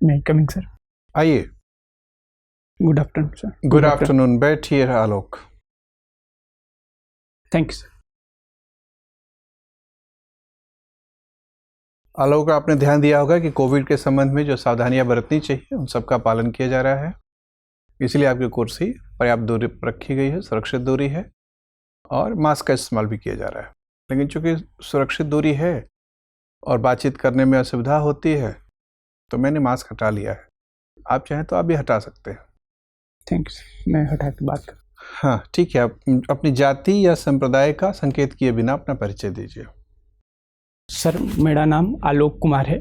मैं coming sir. आइए। Good afternoon sir. Good afternoon. बैठिए Alok. Thank you sir. Alok, आपने ध्यान दिया होगा कि कोविड के संबंध में जो सावधानियां बरतनी चाहिए उन सबका पालन किया जा रहा है, इसलिए आपकी कुर्सी पर्याप्त दूरी पर रखी गई है, सुरक्षित दूरी है और मास्क का इस्तेमाल भी किया जा रहा है। लेकिन चूंकि सुरक्षित दूरी है और बातचीत करने में असुविधा होती है तो मैंने मास्क हटा लिया है। आप चाहें तो आप भी हटा सकते हैं। Thank you. मैं हटा के बात कर। हाँ ठीक है। आप अपनी जाति या संप्रदाय का संकेत किए बिना अपना परिचय दीजिए। सर, मेरा नाम आलोक कुमार है।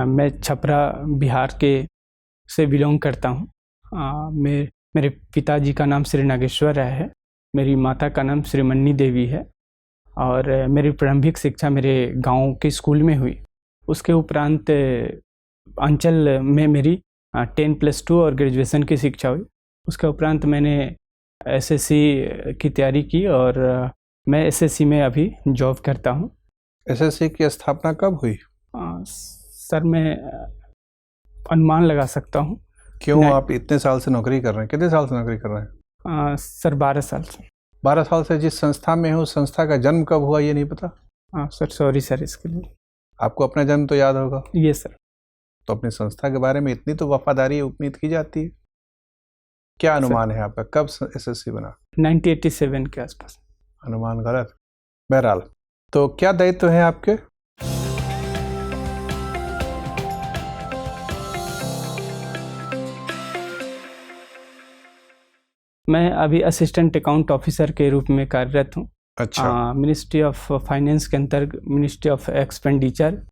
मैं छपरा बिहार के से बिलोंग करता हूँ। मेरे पिताजी का नाम श्री नागेश्वर राय है। मेरी माता का नाम श्रीमन्नी देवी है और मेरी प्रारंभिक शिक्षा मेरे गांव के स्कूल में हुई। उसके उपरांत अंचल में मेरी 10+2 और ग्रेजुएशन की शिक्षा हुई। उसके उपरांत मैंने एसएससी की तैयारी की और मैं एसएससी में अभी जॉब करता हूँ। एसएससी की स्थापना कब हुई? सर, मैं अनुमान लगा सकता हूँ। क्यों आप इतने साल से नौकरी कर रहे हैं? कितने साल से नौकरी कर रहे हैं? सर 12 साल से। 12 साल से जिस संस्था में हो, उस संस्था का जन्म कब हुआ ये नहीं पता? सर सॉरी सर इसके लिए। आपको अपना जन्म तो याद होगा? ये सर। तो अपनी संस्था के बारे में इतनी तो वफादारी उम्मीद की जाती है। क्या अनुमान है आपका, कब एसएससी बना? 1987 के आसपास। अनुमान गलत। बहरहाल, तो क्या दायित्व है आपके? मैं अभी असिस्टेंट अकाउंट ऑफिसर के रूप में कार्यरत हूँ। अच्छा। मिनिस्ट्री ऑफ फाइनेंस के अंतर्गत, मिनिस्ट्री ऑफ एक्सपेंडिचर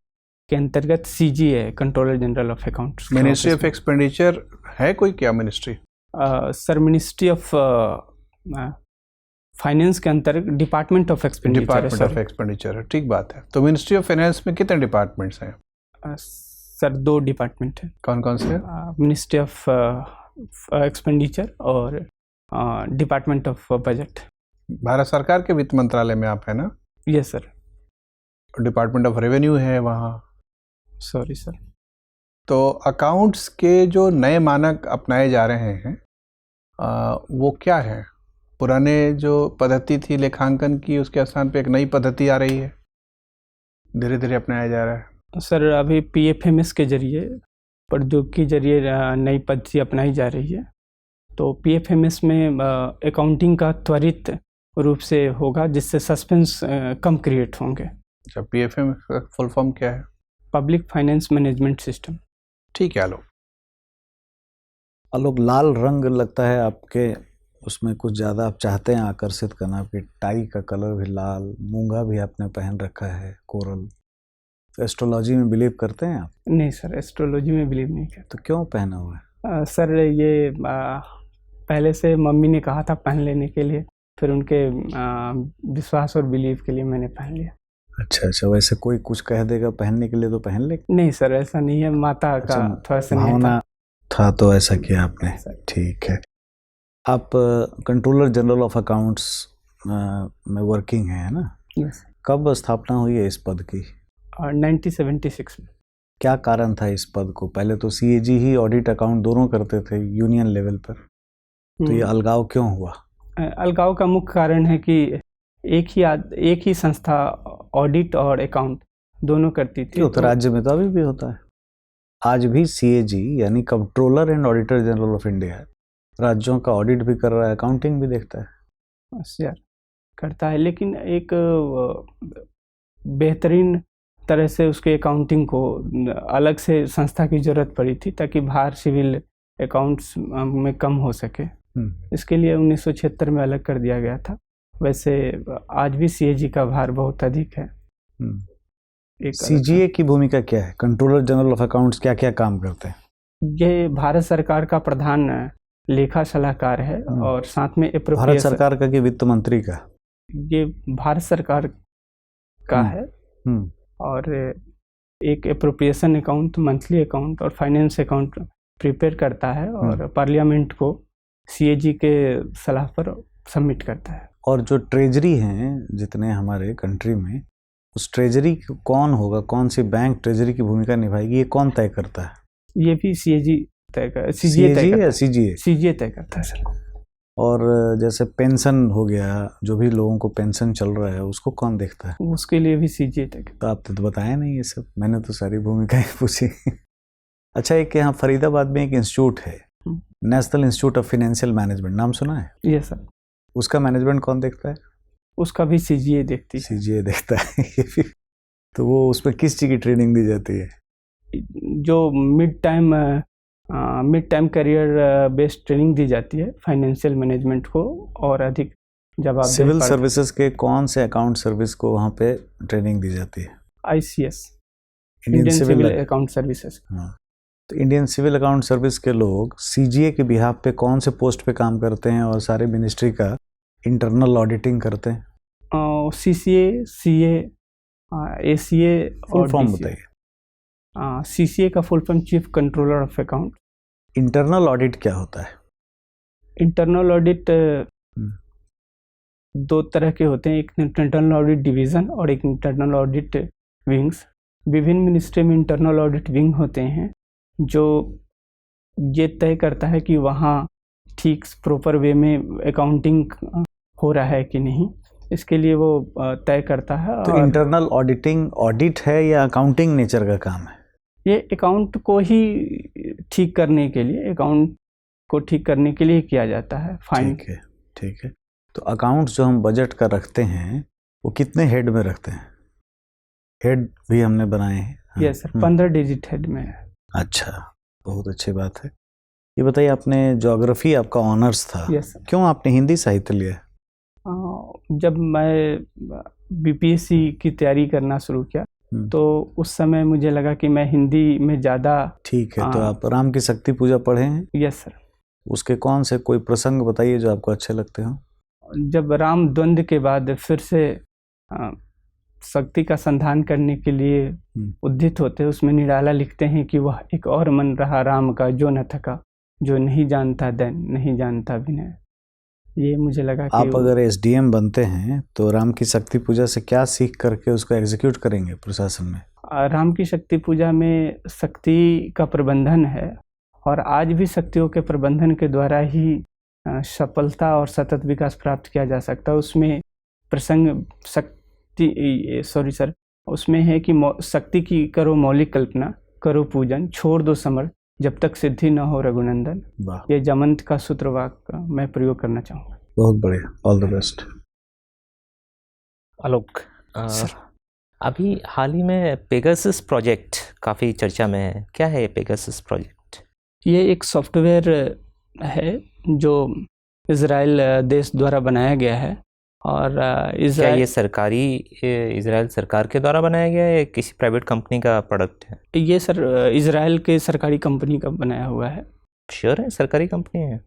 के अंतर्गत CGA, controller general of accounts. Ministry of expenditure है कोई क्या ministry? Sir, ministry of finance के अंतर्गत department of expenditure. Department of expenditure है, ठीक बात है। तो मिनिस्ट्री ऑफ फाइनेंस में कितने डिपार्टमेंट्स हैं? सर 2 डिपार्टमेंट हैं। कौन कौन से? मिनिस्ट्री ऑफ एक्सपेंडिचर और डिपार्टमेंट ऑफ बजट। भारत सरकार के वित्त मंत्रालय में आप है ना? Yes sir. Department of revenue है वहाँ। Sorry sir. तो अकाउंट्स के जो नए मानक अपनाए जा रहे हैं वो क्या है? पुराने जो पद्धति थी लेखांकन की, उसके स्थान पे एक नई पद्धति आ रही है, धीरे धीरे अपनाया जा रहा है। सर, अभी PFMS के जरिए, प्रौद्योगिकी के जरिए नई पद्धति अपनाई जा रही है। तो PFMS में अकाउंटिंग का त्वरित रूप से होगा, जिससे सस्पेंस कम क्रिएट होंगे। अच्छा, PFMS का फुल फॉर्म क्या है? Public finance management system. ठीक है आलोक। आलोक, लाल रंग लगता है आपके उसमें कुछ ज़्यादा आप चाहते हैं आकर्षित करना। आपकी टाई का कलर भी लाल, मूंगा भी आपने पहन रखा है, कोरल। तो एस्ट्रोलॉजी में बिलीव करते हैं आप? नहीं सर, एस्ट्रोलॉजी में बिलीव नहीं करता। तो क्यों पहना हुआ है? सर, ये पहले से मम्मी ने कहा था पहन लेने के लिए, फिर उनके विश्वास और बिलीव के लिए मैंने पहन लिया। अच्छा, वैसे कोई कुछ कह देगा पहनने के लिए तो पहन ले? नहीं सर, ऐसा नहीं है। माता का थोड़ा सा भावना था तो ऐसा किया आपने। ठीक है। आप कंट्रोलर जनरल ऑफ अकाउंट्स में वर्किंग है ना? यस। कब स्थापना हुई है इस पद की? 1976 में। क्या कारण था इस पद को? पहले तो CAG ही ऑडिट अकाउंट दोनों करते थे यूनियन लेवल पर, तो ये अलगाव क्यों हुआ? अलगाव का मुख्य कारण है कि एक ही संस्था ऑडिट और अकाउंट दोनों करती थी। तो राज्य में तो अभी भी होता है। आज भी CAG यानी controller and auditor general of India राज्यों का ऑडिट भी कर रहा है, अकाउंटिंग भी देखता है। यार करता है, लेकिन एक बेहतरीन तरह से उसके अकाउंटिंग को अलग से संस्था की जरूरत पड़ी थी, ताकि भार सिविल अकाउंट्स में कम हो सके। इसके लिए 1976 में अलग कर दिया गया था। वैसे आज भी CAG का भार बहुत अधिक है। CGA की भूमिका क्या है? कंट्रोलर जनरल ऑफ अकाउंट्स क्या क्या काम करते हैं? ये भारत सरकार का प्रधान लेखा सलाहकार है और साथ में भारत सरकार का कि वित्त मंत्री का? ये भारत सरकार का है और एक एप्रोप्रिएशन अकाउंट, मंथली अकाउंट और फाइनेंस अकाउंट प्रिपेयर करता है और पार्लियामेंट को CAG के सलाह पर सबमिट करता है। और जो ट्रेजरी हैं जितने हमारे कंट्री में, उस ट्रेजरी कौन होगा, कौन सी बैंक ट्रेजरी की भूमिका निभाएगी, ये कौन तय करता है? ये भी सीएजी तय कर सीजीए तय CAG करता या है। CGA? सीजीए तय करता है सर। और जैसे पेंशन हो गया, जो भी लोगों को पेंशन चल रहा है उसको कौन देखता है? उसके लिए भी सीजीए तय करता तो आपने तो बताया नहीं ये सब, मैंने तो सारी भूमिकाएं पूछी। अच्छा, एक यहाँ फरीदाबाद में एक इंस्टीट्यूट है, national institute of financial management, नाम सुना है? है। ये सर, उसका मैनेजमेंट कौन देखता है? उसका भी सीजीए देखती है। CGA देखता है। ये भी। तो वो उसमें किस चीज़ की ट्रेनिंग दी जाती है? जो mid time career based training दी जाती है फाइनेंशियल मैनेजमेंट को, और अधिक जवाबदेह सिविल सर्विसेज के कौन से अकाउंट सर्विस को वहाँ पे ट्रेनिंग दी जाती है? ICS, Indian civil account services. हाँ, तो इंडियन सिविल अकाउंट सर्विस के लोग CGA के बिहाफ पे कौन से पोस्ट पे काम करते हैं और सारे मिनिस्ट्री का इंटरनल ऑडिटिंग करते हैं? CCA, CA, ACA फुल और फॉर्म DCA। बताइए। CCA का full form chief controller of account. Internal audit क्या होता है? इंटरनल ऑडिट दो तरह के होते हैं, एक इंटरनल ऑडिट डिवीज़न और एक इंटरनल ऑडिट विंग्स। विभिन्न मिनिस्ट्री में इंटरनल ऑडिट विंग होते हैं जो ये तय करता है कि वहाँ ठीक प्रॉपर वे में अकाउंटिंग हो रहा है कि नहीं, इसके लिए वो तय करता है। तो इंटरनल ऑडिटिंग ऑडिट है या अकाउंटिंग नेचर का काम है? ये अकाउंट को ही ठीक करने के लिए, अकाउंट को ठीक करने के लिए किया जाता है। फाइन, ठीक है, ठीक है। तो अकाउंट जो हम बजट का रखते हैं वो कितने हेड में रखते हैं? हेड भी हमने बनाए हैं। यस सर, 15 डिजिट हेड में है। अच्छा, बहुत अच्छी बात है। ये बताइए, आपने ज्योग्राफी आपका ऑनर्स था, यस सर। क्यों आपने हिंदी साहित्य लिया? जब मैं BPSC की तैयारी करना शुरू किया तो उस समय मुझे लगा कि मैं हिंदी में ज़्यादा। ठीक है, तो आप राम की शक्ति पूजा पढ़े हैं? Yes sir. उसके कौन से कोई प्रसंग बताइए जो आपको अच्छे लगते हो। जब राम द्वंद्व के बाद फिर से शक्ति का संधान करने के लिए उद्यत होते हैं, उसमें निराला लिखते हैं कि वह एक और मन रहा राम का जो न थका, जो नहीं जानता दैन नहीं जानता विनय। ये मुझे लगा कि आप अगर SDM बनते हैं तो राम की शक्ति पूजा से क्या सीख करके उसको एग्जीक्यूट करेंगे प्रशासन में? राम की शक्ति पूजा में शक्ति का प्रबंधन है और आज भी शक्तियों के प्रबंधन के द्वारा ही सफलता और सतत विकास प्राप्त किया जा सकता है। उसमें प्रसंग उसमें है कि शक्ति की करो मौलिक कल्पना, करो पूजन, छोड़ दो समर, जब तक सिद्धि न हो रघुनंदन। ये जमंत का सूत्र वाक्य मैं प्रयोग करना चाहूँगा। बहुत बढ़िया, ऑल द बेस्ट। आलोक, अभी हाल ही में पेगासस प्रोजेक्ट काफ़ी चर्चा में है, क्या है ये पेगासस प्रोजेक्ट? ये एक सॉफ्टवेयर है जो इजराइल देश द्वारा बनाया गया है और क्या ये इजराइल सरकार के द्वारा बनाया गया है या किसी प्राइवेट कंपनी का प्रोडक्ट है? ये सर इजराइल के सरकारी कंपनी का बनाया हुआ है। श्योर है सरकारी कंपनी है?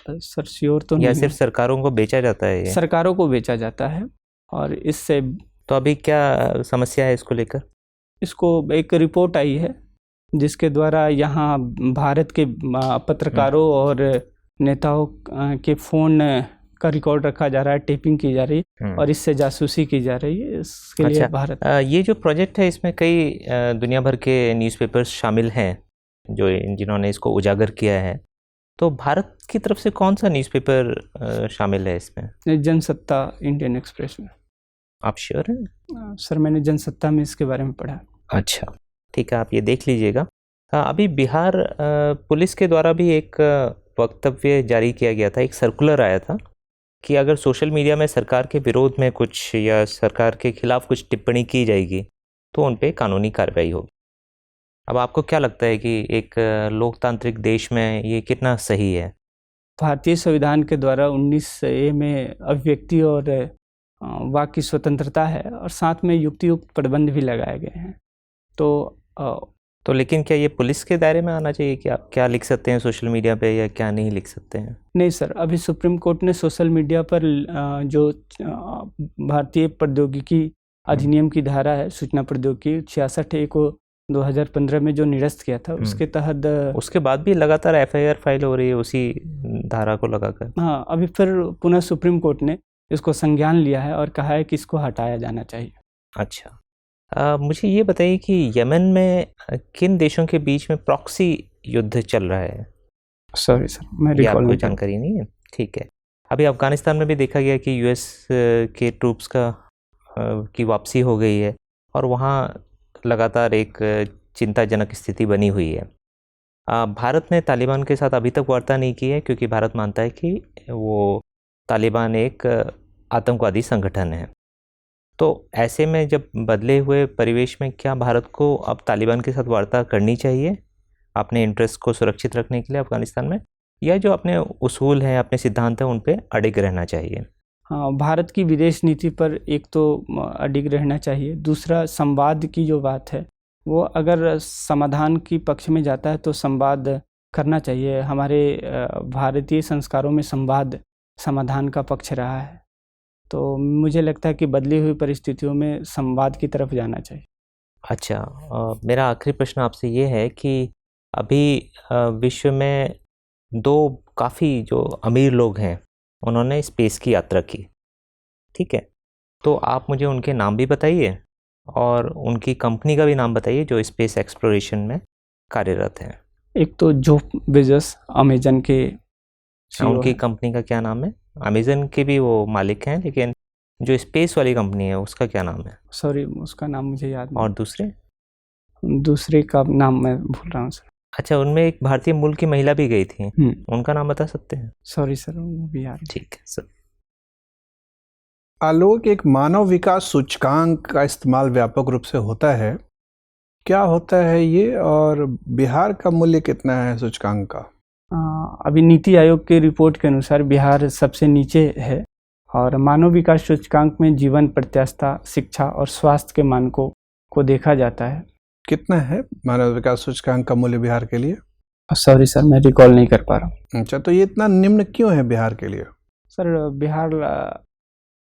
सर श्योर तो नहीं या सिर्फ सरकारों को बेचा जाता है? ये सरकारों को बेचा जाता है और इससे तो अभी क्या समस्या है इसको लेकर? इसको एक रिपोर्ट आई है जिसके द्वारा यहाँ भारत के पत्रकारों और नेताओं के फ़ोन का रिकॉर्ड रखा जा रहा है, टेपिंग की जा रही है और इससे जासूसी की जा रही है। इसके लिए भारत ये जो प्रोजेक्ट है इसमें कई दुनिया भर के न्यूज़पेपर्स शामिल हैं जिन्होंने इसको उजागर किया है, तो भारत की तरफ से कौन सा न्यूज़पेपर शामिल है इसमें? जनसत्ता, इंडियन एक्सप्रेस में। आप श्योर हैं? सर मैंने जनसत्ता में इसके बारे में पढ़ा। अच्छा, ठीक है, आप ये देख लीजिएगा। अभी बिहार पुलिस के द्वारा भी एक वक्तव्य जारी किया गया था, एक सर्कुलर आया था कि अगर सोशल मीडिया में सरकार के विरोध में कुछ या सरकार के खिलाफ कुछ टिप्पणी की जाएगी तो उन पे कानूनी कार्रवाई होगी। अब आपको क्या लगता है कि एक लोकतांत्रिक देश में ये कितना सही है? भारतीय संविधान के द्वारा 19A में अभिव्यक्ति और वाक की स्वतंत्रता है और साथ में युक्तियुक्त प्रतिबंध भी लगाए गए हैं। तो लेकिन क्या ये पुलिस के दायरे में आना चाहिए कि आप क्या लिख सकते हैं सोशल मीडिया पे या क्या नहीं लिख सकते हैं? नहीं सर, अभी सुप्रीम कोर्ट ने सोशल मीडिया पर जो भारतीय प्रौद्योगिकी अधिनियम की धारा है, सूचना प्रौद्योगिकी 66A को 2015 में जो निरस्त किया था उसके तहत उसके बाद भी लगातार FIR फाइल हो रही है उसी धारा को लगाकर। हाँ, अभी फिर पुनः सुप्रीम कोर्ट ने इसको संज्ञान लिया है और कहा है कि इसको हटाया जाना चाहिए। अच्छा, मुझे ये बताइए कि यमन में किन देशों के बीच में प्रॉक्सी युद्ध चल रहा है? सॉरी सर, मैं ये रिकॉल आपको नहीं कर जानकारी नहीं है? ठीक है। अभी अफगानिस्तान में भी देखा गया कि यूएस के ट्रूप्स की वापसी हो गई है और वहाँ लगातार एक चिंताजनक स्थिति बनी हुई है। भारत ने तालिबान के साथ अभी तक वार्ता नहीं की है क्योंकि भारत मानता है कि वो तालिबान एक आतंकवादी संगठन है। तो ऐसे में जब बदले हुए परिवेश में क्या भारत को अब तालिबान के साथ वार्ता करनी चाहिए अपने इंटरेस्ट को सुरक्षित रखने के लिए अफगानिस्तान में, या जो अपने उसूल हैं, अपने सिद्धांत हैं, उन पे अडिग रहना चाहिए? हाँ, भारत की विदेश नीति पर एक तो अडिग रहना चाहिए, दूसरा संवाद की जो बात है वो अगर समाधान की पक्ष में जाता है तो संवाद करना चाहिए। हमारे भारतीय संस्कारों में संवाद समाधान का पक्ष रहा है, तो मुझे लगता है कि बदली हुई परिस्थितियों में संवाद की तरफ जाना चाहिए। अच्छा, मेरा आखिरी प्रश्न आपसे ये है कि अभी विश्व में दो काफ़ी जो अमीर लोग हैं उन्होंने स्पेस की यात्रा की, ठीक है? तो आप मुझे उनके नाम भी बताइए और उनकी कंपनी का भी नाम बताइए जो स्पेस एक्सप्लोरेशन में कार्यरत है। एक तो जेफ बेजोस अमेजन के CEO उनकी हैं। कंपनी का क्या नाम है? अमेजन के भी वो मालिक हैं, लेकिन जो स्पेस वाली कंपनी है उसका क्या नाम है? सॉरी, उसका नाम मुझे याद नहीं। और दूसरे का नाम मैं भूल रहा हूँ सर। अच्छा, उनमें एक भारतीय मूल की महिला भी गई थी, उनका नाम बता सकते हैं? सॉरी सर, वो भी याद नहीं। ठीक है सर। आलोक, एक मानव विकास सूचकांक का इस्तेमाल व्यापक रूप से होता है, क्या होता है ये और बिहार का मूल्य कितना है सूचकांक का? अभी नीति आयोग की रिपोर्ट के अनुसार बिहार सबसे नीचे है और मानव विकास सूचकांक में जीवन प्रत्याशा, शिक्षा और स्वास्थ्य के मानकों को देखा जाता है। कितना है मानव विकास सूचकांक का मूल्य बिहार के लिए? सॉरी सर, मैं रिकॉल नहीं कर पा रहा हूँ। अच्छा, तो ये इतना निम्न क्यों है बिहार के लिए? सर, बिहार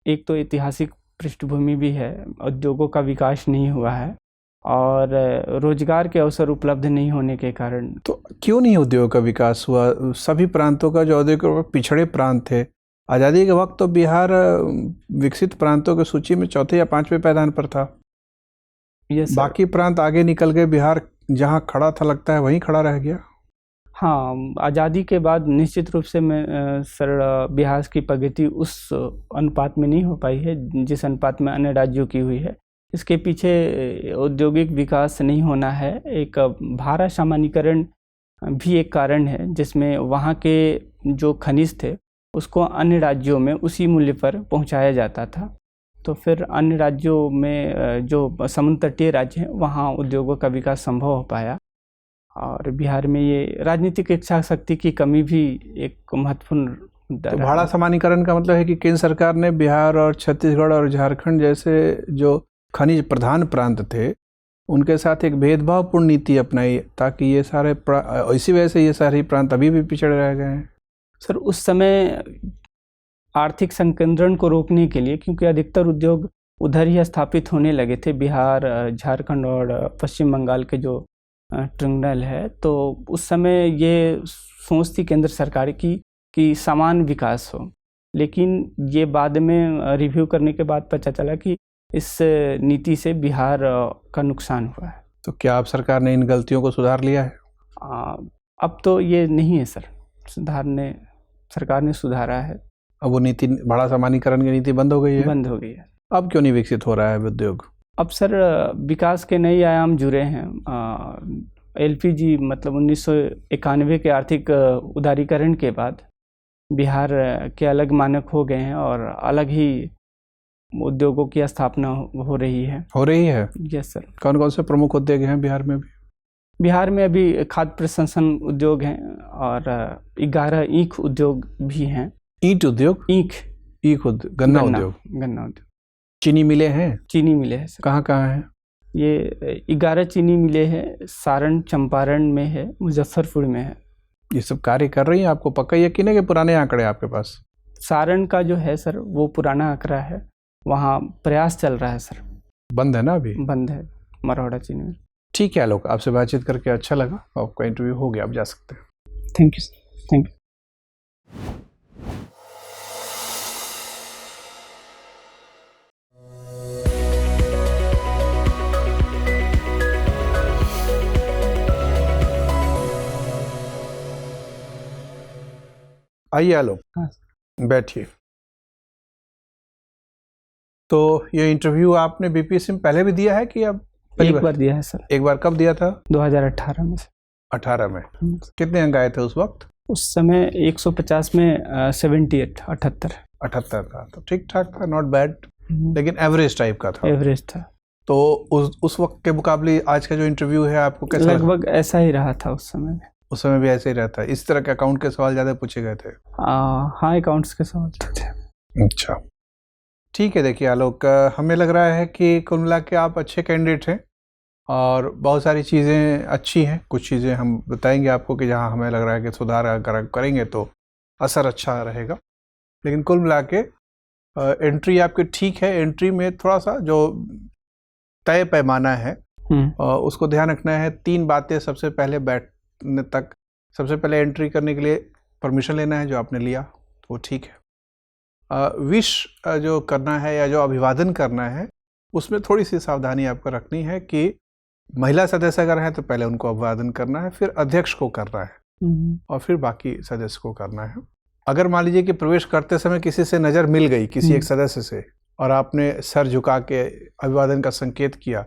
एक तो ऐतिहासिक पृष्ठभूमि भी है, उद्योगों का विकास नहीं हुआ है और रोजगार के अवसर उपलब्ध नहीं होने के कारण। तो क्यों नहीं उद्योग का विकास हुआ? सभी प्रांतों का जो औद्योगिक पिछड़े प्रांत थे, आज़ादी के वक्त तो बिहार विकसित प्रांतों की सूची में चौथे या पांचवें पायदान पर था। बाकी प्रांत आगे निकल गए, बिहार जहाँ खड़ा था लगता है वहीं खड़ा रह गया। हाँ, आज़ादी के बाद निश्चित रूप से मैं सर बिहार की प्रगति उस अनुपात में नहीं हो पाई है जिस अनुपात में अन्य राज्यों की हुई है। इसके पीछे औद्योगिक विकास नहीं होना है, एक भाड़ा सामान्यीकरण भी एक कारण है जिसमें वहाँ के जो खनिज थे उसको अन्य राज्यों में उसी मूल्य पर पहुँचाया जाता था, तो फिर अन्य राज्यों में जो समुद्र तटीय राज्य हैं वहाँ उद्योगों का विकास संभव हो पाया। और बिहार में ये राजनीतिक इच्छा शक्ति की कमी भी एक महत्वपूर्ण तो भाड़ा सामान्यीकरण का मतलब है कि केंद्र सरकार ने बिहार और छत्तीसगढ़ और झारखंड जैसे जो खनिज प्रधान प्रांत थे उनके साथ एक भेदभावपूर्ण नीति अपनाई ताकि ये सारे इसी वजह से ये सारे प्रांत अभी भी पिछड़े रह गए हैं। सर, उस समय आर्थिक संकेंद्रण को रोकने के लिए, क्योंकि अधिकतर उद्योग उधर ही स्थापित होने लगे थे, बिहार, झारखंड और पश्चिम बंगाल के जो ट्रिब्यूनल है, तो उस समय ये सोच थी केंद्र सरकार की कि समान विकास हो, लेकिन ये बाद में रिव्यू करने के बाद पता चला कि इस नीति से बिहार का नुकसान हुआ है। तो क्या आप सरकार ने इन गलतियों को सुधार लिया है? अब तो ये नहीं है सर, सरकार ने सुधारा है। अब वो नीति, भाड़ा सामान्यीकरण की नीति बंद हो गई है? बंद हो गई है। अब क्यों नहीं विकसित हो रहा है उद्योग? अब सर विकास के नए आयाम जुड़े हैं। LPG मतलब 1991 के आर्थिक उदारीकरण के बाद बिहार के अलग मानक हो गए हैं और अलग ही उद्योगों की स्थापना हो रही है। Yes sir. कौन कौन से प्रमुख उद्योग हैं बिहार में? बिहार में अभी खाद्य प्रसंस्करण उद्योग हैं और 11 ईख उद्योग भी हैं। ईंट उद्योग? ईख उद्योग, गन्ना उद्योग। चीनी मिले हैं? चीनी मिले हैं सर। कहाँ कहाँ हैं? ये 11 चीनी मिले हैं, सारण चंपारण में है, मुजफ्फरपुर में है। ये सब कार्य कर रही हैं? आपको पक्का यकीन है कि पुराने आंकड़े आपके पास? सारण का जो है सर वो पुराना आंकड़ा है, वहाँ प्रयास चल रहा है सर। बंद है ना अभी? बंद है मरौड़ा चीनी मिल। ठीक है आलोक, आपसे बातचीत करके अच्छा लगा, आपका इंटरव्यू हो गया, आप जा सकते हैं। Thank you sir, thank you. आइए आलोक, हाँ। बैठिए। तो ये इंटरव्यू आपने बीपीएससी में पहले भी दिया है कि अब पहली एक बार दिया है सर, एक बार कब दिया था? 2018 में। 18 में। कितने अंक आए थे उस वक्त? उस समय 150 में 78 78 था, तो ठीक ठाक था, नॉट बैड, लेकिन एवरेज टाइप का था। एवरेज था। तो उस वक्त के मुकाबले आज का जो इंटरव्यू है आपको कैसा लगा? लगभग ऐसा ही रहा था उस समय में। उस समय भी ऐसे ही रहता है? इस तरह के अकाउंट के सवाल ज़्यादा पूछे गए थे? हाँ, अकाउंट्स के सवाल थे। अच्छा, ठीक है। देखिए आलोक, हमें लग रहा है कि कुल मिला के आप अच्छे कैंडिडेट हैं और बहुत सारी चीज़ें अच्छी हैं। कुछ चीज़ें हम बताएंगे आपको कि जहां हमें लग रहा है कि सुधार अगर करेंगे तो असर अच्छा रहेगा। लेकिन कुल मिला के एंट्री आपकी ठीक है। एंट्री में थोड़ा सा जो तय पैमाना है उसको ध्यान रखना है। 3 बातें। सबसे पहले बैठने तक, सबसे पहले एंट्री करने के लिए परमिशन लेना है, जो आपने लिया वो ठीक है। विश जो करना है या जो अभिवादन करना है उसमें थोड़ी सी सावधानी आपको रखनी है कि महिला सदस्य अगर हैं तो पहले उनको अभिवादन करना है, फिर अध्यक्ष को करना है और फिर बाकी सदस्य को करना है। अगर मान लीजिए कि प्रवेश करते समय किसी से नज़र मिल गई, किसी एक सदस्य से, और आपने सर झुका के अभिवादन का संकेत किया,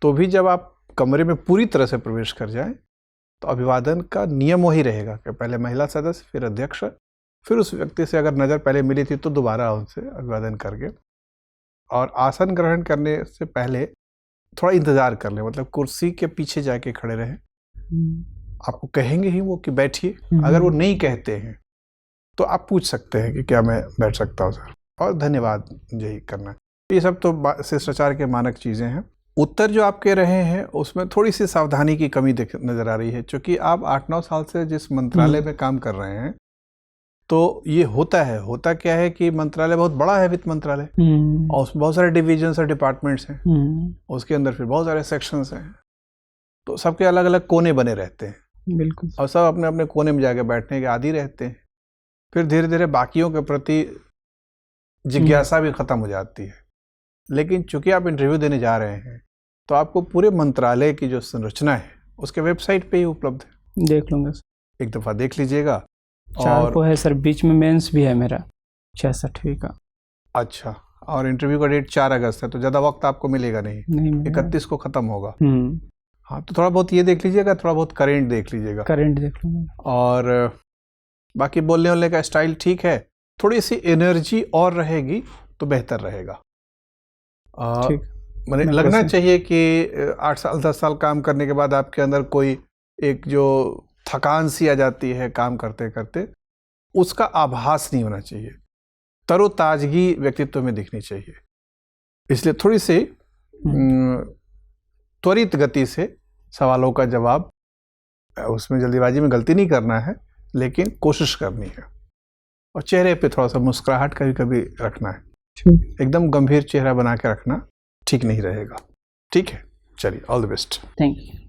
तो भी जब आप कमरे में पूरी तरह से प्रवेश कर जाएं तो अभिवादन का नियम वही रहेगा कि पहले महिला सदस्य, फिर अध्यक्ष, फिर उस व्यक्ति से अगर नज़र पहले मिली थी तो दोबारा उनसे अभिवादन करके, और आसन ग्रहण करने से पहले थोड़ा इंतज़ार कर लें। मतलब कुर्सी के पीछे जाके खड़े रहें। आपको कहेंगे ही वो कि बैठिए। अगर वो नहीं कहते हैं तो आप पूछ सकते हैं कि क्या मैं बैठ सकता हूँ सर, और धन्यवाद यही करना है। ये सब तो शिष्टाचार के मानक चीज़ें हैं। उत्तर जो आप कह रहे हैं उसमें थोड़ी सी सावधानी की कमी नज़र आ रही है, क्योंकि आप 8-9 साल से जिस मंत्रालय में काम कर रहे हैं तो ये होता क्या है कि मंत्रालय बहुत बड़ा है, वित्त मंत्रालय, और उसमें बहुत सारे डिविजन्स और डिपार्टमेंट्स हैं, उसके अंदर फिर बहुत सारे सेक्शंस हैं, तो सबके अलग अलग कोने बने रहते हैं। बिल्कुल। और सब अपने अपने कोने में जाके बैठने के आदी रहते हैं। फिर धीरे धीरे बाकियों के प्रति जिज्ञासा भी खत्म हो जाती है। लेकिन चूंकि आप इंटरव्यू देने जा रहे हैं तो आपको पूरे मंत्रालय की जो संरचना है उसके वेबसाइट पे ही उपलब्ध है। देख लूंगा सर, एक दफ़ा देख लीजिएगा। 4 को है सर, बीच में मेंस भी है मेरा 66वीं का। अच्छा, और इंटरव्यू का डेट 4 अगस्त है, तो ज़्यादा वक्त आपको मिलेगा नहीं। 31 को ख़त्म होगा। हाँ, तो थोड़ा बहुत ये देख लीजिएगा, थोड़ा बहुत करेंट देख लीजिएगा। करेंट देख लूँगा। और बाकी बोलने वाले का स्टाइल ठीक है, थोड़ी सी एनर्जी और रहेगी तो बेहतर रहेगा। मैंने लगना चाहिए कि 8 साल 10 साल काम करने के बाद आपके अंदर कोई एक जो थकान सी आ जाती है काम करते करते, उसका आभास नहीं होना चाहिए। तरोताजगी व्यक्तित्व में दिखनी चाहिए। इसलिए थोड़ी सी त्वरित गति से सवालों का जवाब, उसमें जल्दीबाजी में गलती नहीं करना है, लेकिन कोशिश करनी है। और चेहरे पे थोड़ा सा मुस्कुराहट कभी कभी रखना है। एकदम गंभीर चेहरा बना के रखना ठीक नहीं रहेगा। ठीक है, चलिए, all the best. Thank you.